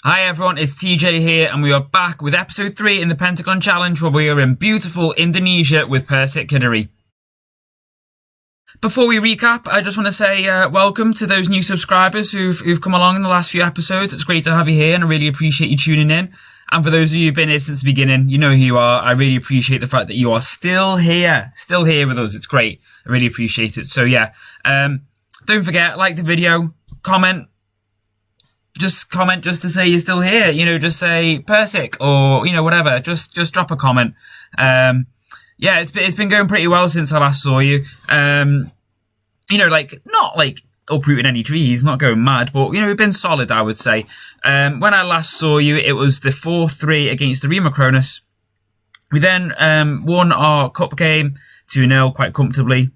Hi everyone, it's TJ here and we are back with episode 3 in the Pentagon Challenge where we are in beautiful Indonesia with Persik Kediri. Before we recap, I just want to say welcome to those new subscribers who've come along in the last few episodes. It's great to have you here and I really appreciate you tuning in. And for those of you who've been here since the beginning, you know who you are. I really appreciate the fact that you are still here with us. It's great. I really appreciate it. So yeah, don't forget, like the video, comment just to say you're still here. Just say Persik or, whatever. Just drop a comment. Yeah, it's been going pretty well since I last saw you. Not like uprooting any trees, not going mad, but, we've been solid, I would say. When I last saw you, it was the 4-3 against the Rima Cronus. We then won our cup game 2-0 quite comfortably.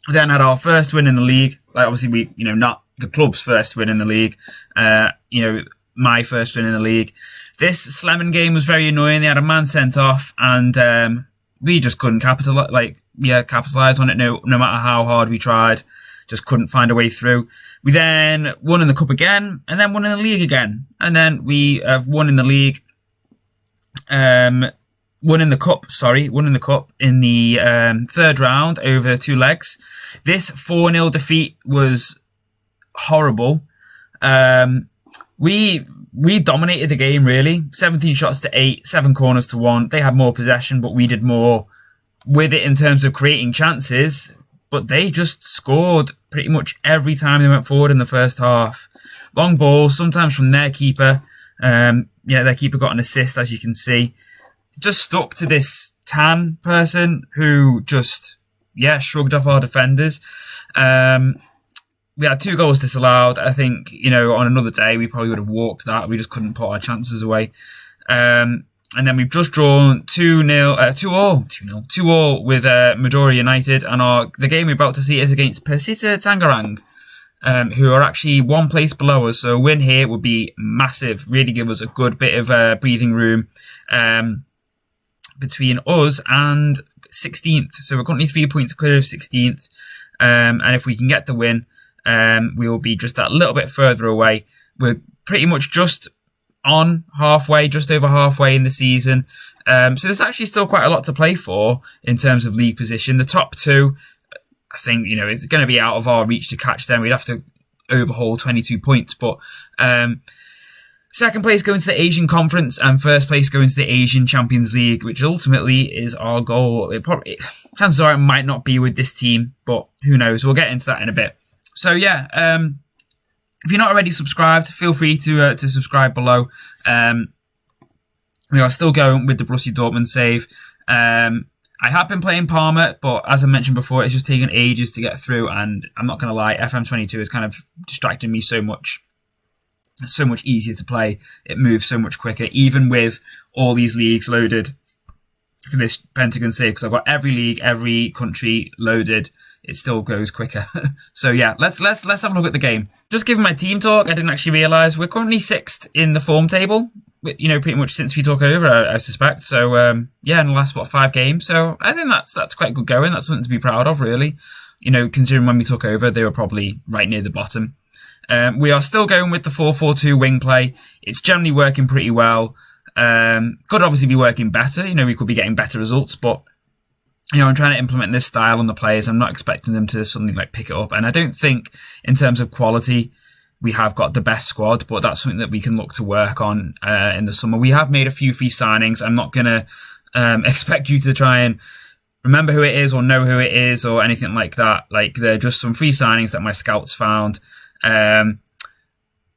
We then had our first win in the league. Like, obviously, not the club's first win in the league. My first win in the league. This Sleman game was very annoying. They had a man sent off, and we just couldn't capitalize on it. No matter how hard we tried, just couldn't find a way through. We then won in the cup again, and then won in the league again, and then we have won in the league. Won in the cup in the third round over 2 legs. This 4-0 defeat was horrible. We dominated the game, really. 17 shots to 8, 7 corners to 1. They had more possession, but we did more with it in terms of creating chances. But they just scored pretty much every time they went forward in the first half. Long balls, sometimes from their keeper. Their keeper got an assist, as you can see. Just stuck to this Tan person who just, shrugged off our defenders. We had 2 goals disallowed. I think, on another day, we probably would have walked that. We just couldn't put our chances away. And then we've just drawn 2-all with Madura United. And the game we're about to see is against Persita Tangerang, who are actually 1 place below us. So a win here would be massive. Really give us a good bit of breathing room between us and 16th. So we're currently 3 points clear of 16th. And if we can get the win, we will be just that little bit further away. We're pretty much just over halfway in the season. So there's actually still quite a lot to play for in terms of league position. The top 2, I think, it's going to be out of our reach to catch them. We'd have to overhaul 22 points. But second place going to the Asian Conference and first place going to the Asian Champions League, which ultimately is our goal. Chances are it might not be with this team, but who knows? We'll get into that in a bit. So yeah, if you're not already subscribed, feel free to subscribe below. We are still going with the Borussia Dortmund save. I have been playing Parma, but as I mentioned before, it's just taken ages to get through, and I'm not going to lie, FM22 is kind of distracting me so much. It's so much easier to play. It moves so much quicker, even with all these leagues loaded for this Pentagon save, because I've got every league, every country loaded. It still goes quicker. So yeah, let's have a look at the game. Just giving my team talk, I didn't actually realise we're currently 6th in the form table. Pretty much since we took over, I suspect. So in the last 5 games. So I think that's quite good going. That's something to be proud of, really. Considering when we took over, they were probably right near the bottom. We are still going with the 4-4-2 wing play. It's generally working pretty well. Could obviously be working better. We could be getting better results, but I'm trying to implement this style on the players. I'm not expecting them to suddenly pick it up. And I don't think in terms of quality, we have got the best squad, but that's something that we can look to work on in the summer. We have made a few free signings. I'm not going to expect you to try and remember who it is or know who it is or anything like that. They're just some free signings that my scouts found.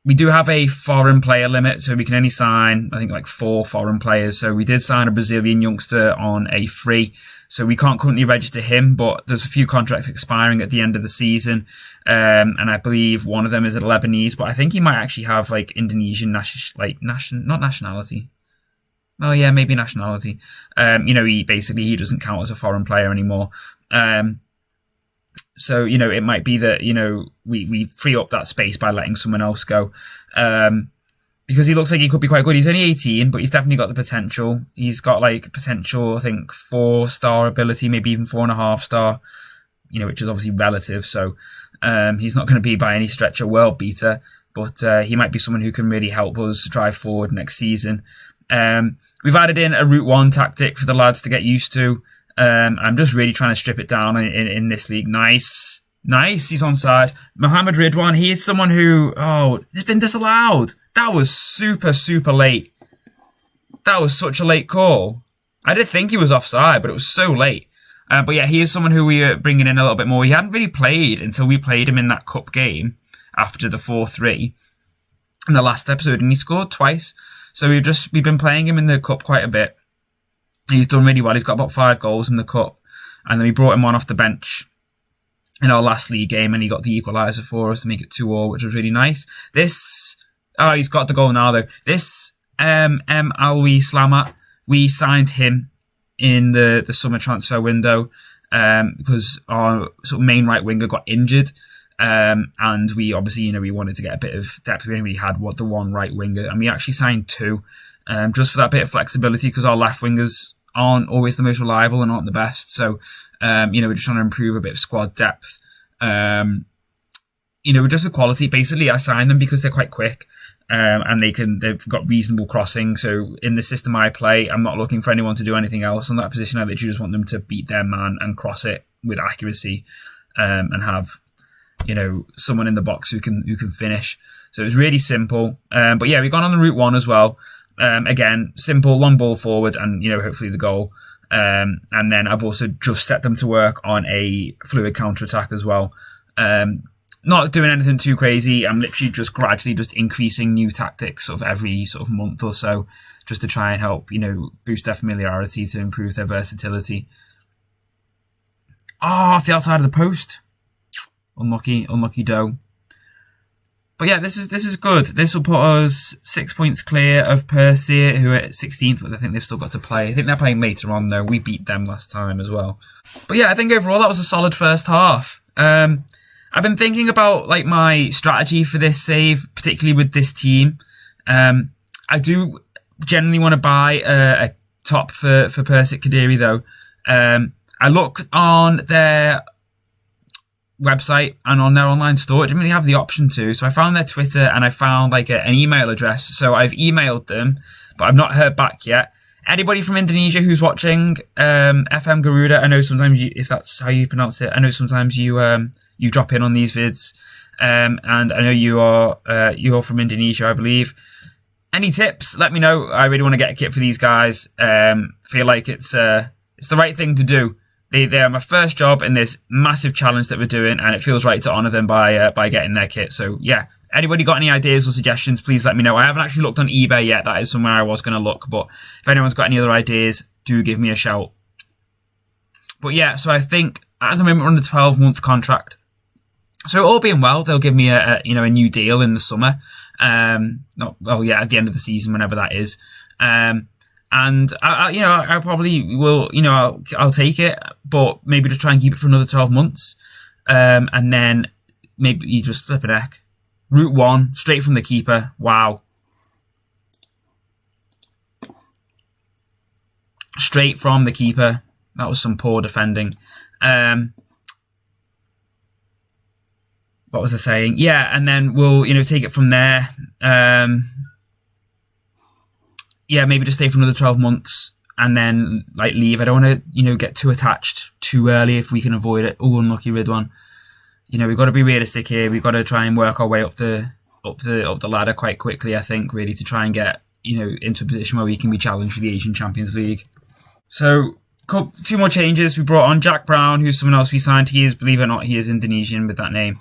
We do have a foreign player limit, so we can only sign, I think, 4 foreign players. So we did sign a Brazilian youngster on a free, so we can't currently register him, but there's a few contracts expiring at the end of the season. And I believe one of them is a Lebanese, but I think he might actually have Indonesian not nationality. Oh yeah, maybe nationality. He doesn't count as a foreign player anymore. So, it might be that, we free up that space by letting someone else go. Because he looks like he could be quite good. He's only 18, but he's definitely got the potential. He's got potential, I think, 4-star ability, maybe even 4.5-star, which is obviously relative. So, he's not going to be by any stretch a world beater. but he might be someone who can really help us drive forward next season. We've added in a Route 1 tactic for the lads to get used to. I'm just really trying to strip it down in this league. Nice, he's onside. Mohammed Ridwan, he is someone who, it's been disallowed. That was super, super late. That was such a late call. I did think he was offside, but it was so late. But yeah, he is someone who we are bringing in a little bit more. He hadn't really played until we played him in that cup game after the 4-3 in the last episode, and he scored twice. So we've been playing him in the cup quite a bit. He's done really well. He's got about 5 goals in the cup, and then we brought him on off the bench in our last league game, and he got the equaliser for us to make it 2-2, which was really nice. He's got the goal now though. This Alwi Slamat, we signed him in the summer transfer window because our sort of main right winger got injured. And we obviously, we wanted to get a bit of depth. We only really had the one right winger, and we actually signed 2 just for that bit of flexibility, because our left wingers aren't always the most reliable and aren't the best. So, we're just trying to improve a bit of squad depth. Just the quality. Basically, I signed them because they're quite quick. And they've got reasonable crossing. So in the system I play, I'm not looking for anyone to do anything else on that position. I literally just want them to beat their man and cross it with accuracy, and have, someone in the box who can finish. So it's really simple. But yeah, we've gone on the Route 1 as well. Again, simple, long ball forward, and hopefully the goal. And then I've also just set them to work on a fluid counter attack as well. Not doing anything too crazy. I'm literally just gradually increasing new tactics sort of every sort of month or so, just to try and help, boost their familiarity, to improve their versatility. Off the outside of the post. Unlucky dough. But yeah, this is good. This will put us 6 points clear of Persik, who are at 16th, but I think they've still got to play. I think they're playing later on though. We beat them last time as well. But yeah, I think overall that was a solid first half. I've been thinking about my strategy for this save, particularly with this team. I do generally want to buy a top for Persik Kediri though. I looked on their website and on their online store. It didn't really have the option to, so I found their Twitter and I found an email address. So I've emailed them, but I've not heard back yet. Anybody from Indonesia who's watching, FM Garuda, I know sometimes if that's how you pronounce it, I know sometimes you drop in on these vids, and I know you're from Indonesia, I believe. Any tips? Let me know. I really want to get a kit for these guys. Feel like it's the right thing to do. They are my first job in this massive challenge that we're doing, and it feels right to honour them by getting their kit. So yeah, anybody got any ideas or suggestions, please let me know. I haven't actually looked on eBay yet. That is somewhere I was going to look, but if anyone's got any other ideas, do give me a shout. But yeah, so I think at the moment we're on a 12-month contract. So all being well, they'll give me a new deal in the summer. At the end of the season, whenever that is. And I probably will, I'll take it, but maybe just try and keep it for another 12 months. And then maybe you just flip a deck. Route 1, straight from the keeper. Wow. Straight from the keeper. That was some poor defending. What was I saying? Yeah, and then we'll, take it from there. Maybe just stay for another 12 months and then leave. I don't want to, get too attached too early if we can avoid it. Oh, unlucky Ridwan. We've got to be realistic here. We've got to try and work our way up the ladder quite quickly, I think, really, to try and get, into a position where we can be challenged for the Asian Champions League. So, 2 more changes. We brought on Jack Brown, who's someone else we signed. He is, believe it or not, he is Indonesian with that name.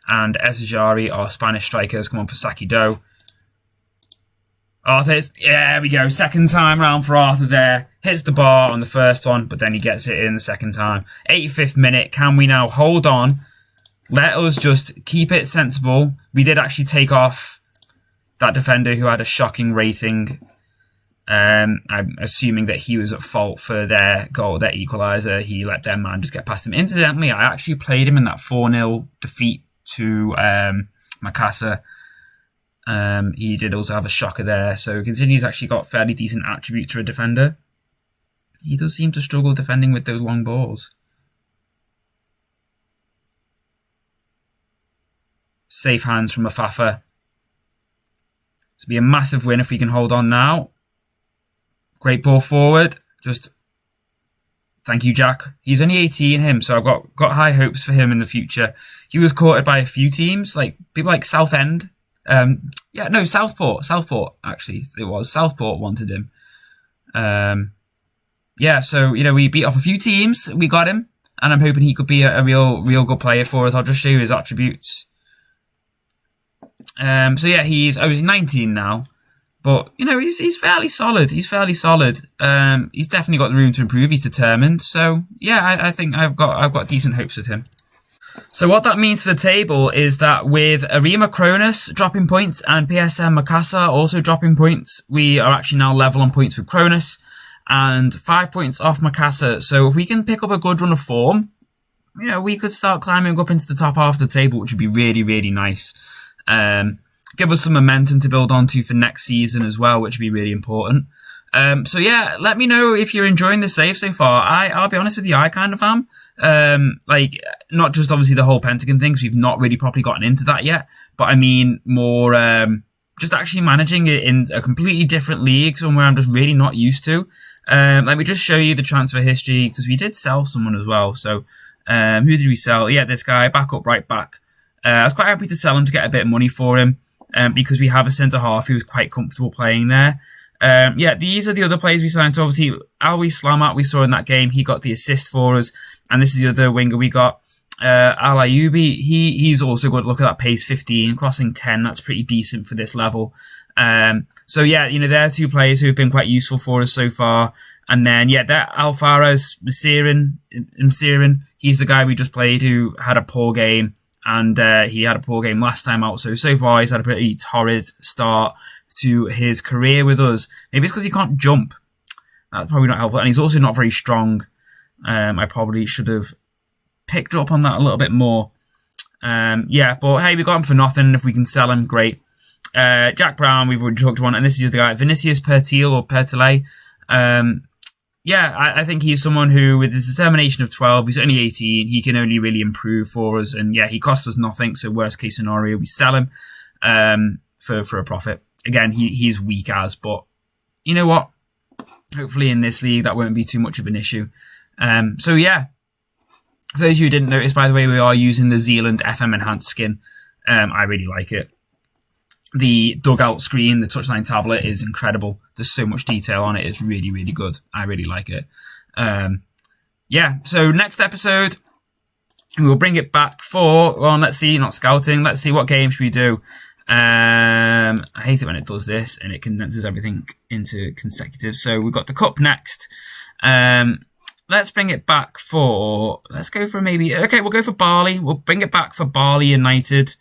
And Esajari, our Spanish striker, has come on for Saki Do. Arthur, there we go. Second time round for Arthur there. Hits the bar on the first one, but then he gets it in the second time. 85th minute. Can we now hold on? Let us just keep it sensible. We did actually take off that defender who had a shocking rating. I'm assuming that he was at fault for their goal, their equaliser. He let their man just get past him. Incidentally, I actually played him in that 4-0 defeat to Newcastle. He did also have a shocker there. So considering he's actually got fairly decent attributes for a defender, he does seem to struggle defending with those long balls. Safe hands from Afafa. It'll be a massive win if we can hold on now. Great ball forward. Just thank you, Jack. He's only 18, him, so I've got high hopes for him in the future. He was courted by a few teams, like people like Southend. Southport, actually. It was. Southport wanted him. So, we beat off a few teams. We got him. And I'm hoping he could be a real good player for us. I'll just show you his attributes. He's 19 now. But, he's fairly solid. He's definitely got the room to improve. He's determined. So, I think I've got decent hopes with him. So what that means for the table is that with Arema Cronus dropping points and PSM Makassar also dropping points, we are actually now level on points with Cronus and 5 points off Makassar. So if we can pick up a good run of form, we could start climbing up into the top half of the table, which would be really, really nice. Give us some momentum to build onto for next season as well, which would be really important. Let me know if you're enjoying the save so far. I'll be honest with you, I kind of am. Not just obviously the whole Pentagon thing, because we've not really properly gotten into that yet, but I mean more just actually managing it in a completely different league, somewhere I'm just really not used to. Let me just show you the transfer history, because we did sell someone as well. So who did we sell? Yeah, this guy, right back. I was quite happy to sell him to get a bit of money for him, because we have a centre-half who's quite comfortable playing there. These are the other players we signed. So obviously, Alwi Slamat, we saw in that game, he got the assist for us. And this is the other winger we got. Al Ayubi, he's also good. Look at that pace, 15, crossing 10. That's pretty decent for this level. They're two players who have been quite useful for us so far. And then, that Alfaraz Msirin, he's the guy we just played who had a poor game. And he had a poor game last time out. So far, he's had a pretty torrid start to his career with us. Maybe it's because he can't jump. That's probably not helpful. And he's also not very strong. I probably should have picked up on that a little bit more. But hey, we got him for nothing. If we can sell him, great. Jack Brown, we've already talked to one. And this is the guy, Vinicius Pertile. I think he's someone who, with his determination of 12, he's only 18, he can only really improve for us. And he cost us nothing. So worst case scenario, we sell him for a profit. Again, he's weak but you know what? Hopefully in this league, that won't be too much of an issue. For those of you who didn't notice, by the way, we are using the Zealand FM Enhanced skin. I really like it. The dugout screen, the touchline tablet is incredible. There's so much detail on it. It's really, really good. I really like it. So next episode, we will bring it back for, let's see, not scouting. Let's see, what game should we do? I hate it when it does this and it condenses everything into consecutive. So we've got the cup next. Let's bring it back for, we'll go for Bali. We'll bring it back for Bali United,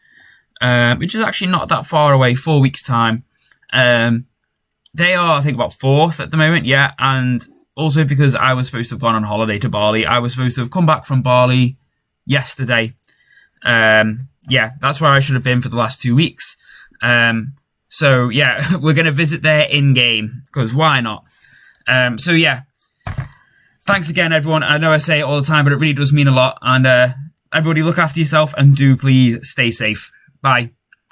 which is actually not that far away, 4 weeks time. They are, I think, about 4th at the moment. Yeah. And also because I was supposed to have gone on holiday to Bali, I was supposed to have come back from Bali yesterday. That's where I should have been for the last 2 weeks. We're going to visit there in-game, because why not? Thanks again, everyone. I know I say it all the time, but it really does mean a lot. And everybody look after yourself and do please stay safe. Bye.